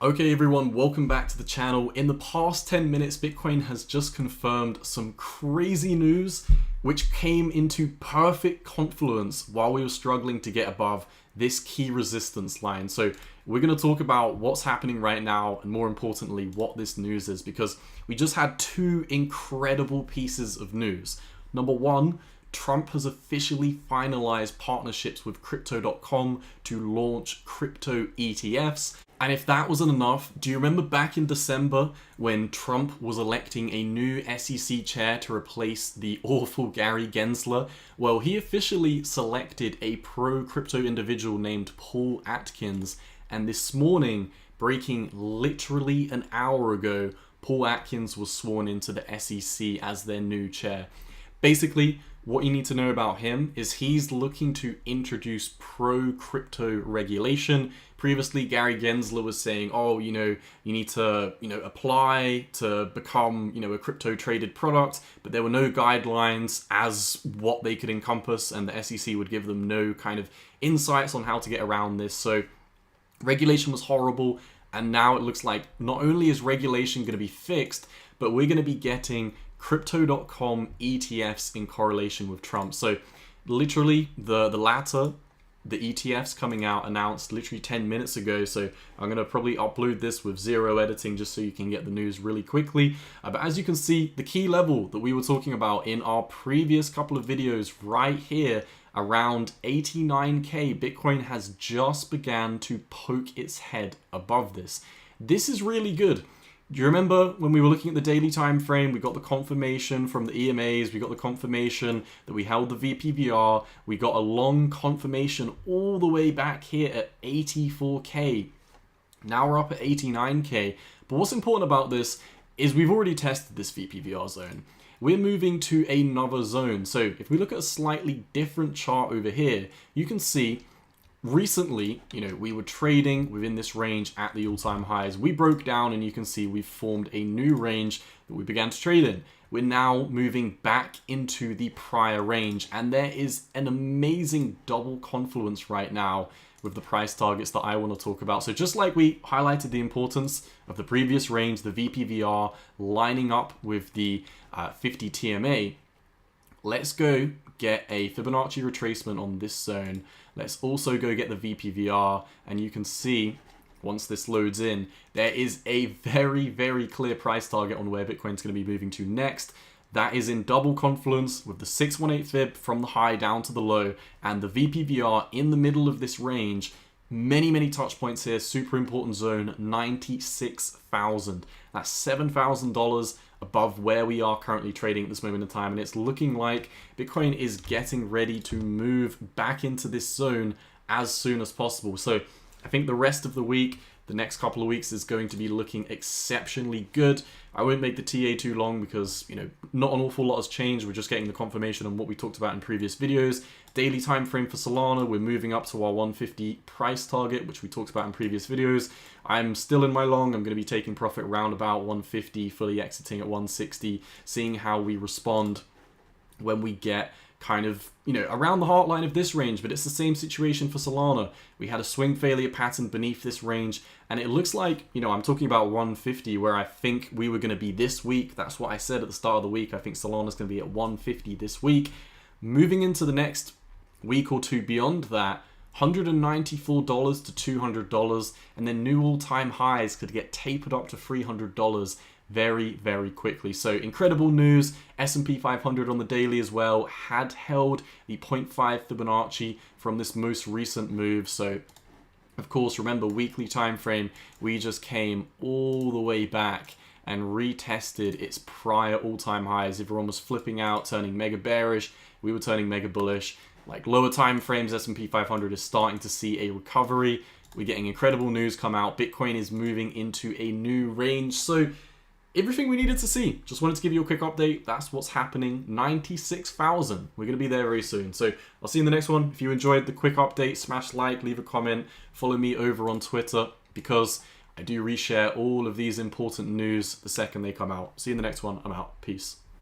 Okay everyone, welcome back to the channel. In the past 10 minutes, Bitcoin has just confirmed some crazy news which came into perfect confluence while we were struggling to get above this key resistance line. So we're going to talk about what's happening right now and more importantly, what this news is, because we just had two incredible pieces of news. Number one, Trump has officially finalized partnerships with Crypto.com to launch crypto ETFs. And if that wasn't enough, do you remember back in December when Trump was electing a new SEC chair to replace the awful Gary Gensler? Well, he officially selected a pro-crypto individual named Paul Atkins. And this morning, breaking literally an hour ago, Paul Atkins was sworn into the SEC as their new chair. Basically, what you need to know about him is he's looking to introduce pro-crypto regulation. Previously, Gary Gensler was saying, you need to, apply to become, a crypto traded product, but there were no guidelines as what they could encompass, and the SEC would give them no kind of insights on how to get around this. So regulation was horrible, and now it looks like not only is regulation going to be fixed, but we're going to be getting Crypto.com ETFs in correlation with Trump. So literally the latter, the ETFs coming out announced literally 10 minutes ago. So I'm going to probably upload this with zero editing just so you can get the news really quickly. But as you can see, the key level that we were talking about in our previous couple of videos right here, around 89K, Bitcoin has just began to poke its head above this. This is really good. Do you remember when we were looking at the daily time frame, we got the confirmation from the EMAs, we got the confirmation that we held the VPVR, we got a long confirmation all the way back here at 84K. Now we're up at 89K. But what's important about this is we've already tested this VPVR zone. We're moving to another zone. So if we look at a slightly different chart over here, you can see recently, we were trading within this range at the all-time highs. We broke down and you can see we've formed a new range that we began to trade in. We're now moving back into the prior range, and there is an amazing double confluence right now with the price targets that I want to talk about. So just like we highlighted the importance of the previous range, the VPVR lining up with the 50 TMA, let's go get a Fibonacci retracement on this zone. Let's also go get the VPVR, and you can see once this loads in, there is a very, very clear price target on where Bitcoin's going to be moving to next. That is in double confluence with the 618 fib from the high down to the low, and the VPVR in the middle of this range. Many touch points here. Super important zone, 96,000. That's $7,000 above where we are currently trading at this moment in time, and it's looking like Bitcoin is getting ready to move back into this zone as soon as possible. So I think the rest of the week, the next couple of weeks, is going to be looking exceptionally good. I won't make the TA too long because, not an awful lot has changed. We're just getting the confirmation on what we talked about in previous videos. Daily time frame for Solana, we're moving up to our 150 price target, which we talked about in previous videos. I'm still in my long. I'm going to be taking profit around about 150, fully exiting at 160, seeing how we respond when we get kind of, around the heart line of this range. But it's the same situation for Solana. We had a swing failure pattern beneath this range, and it looks like, I'm talking about 150, where I think we were going to be this week. That's what I said at the start of the week. I think Solana's going to be at 150 this week. Moving into the next week or two beyond that, $194 to $200, and then new all-time highs could get tapered up to $300 very, very quickly. So incredible news. S&P 500 on the daily as well had held the 0.5 Fibonacci from this most recent move. So of course, remember, weekly time frame, we just came all the way back and retested its prior all-time highs. Everyone was flipping out, turning mega bearish. We were turning mega bullish. Like lower time frames, S&P 500 is starting to see a recovery. We're getting incredible news come out. Bitcoin is moving into a new range. So everything we needed to see. Just wanted to give you a quick update. That's what's happening. 96,000. We're going to be there very soon. So I'll see you in the next one. If you enjoyed the quick update, smash like, leave a comment, follow me over on Twitter, because I do reshare all of these important news the second they come out. See you in the next one. I'm out. Peace.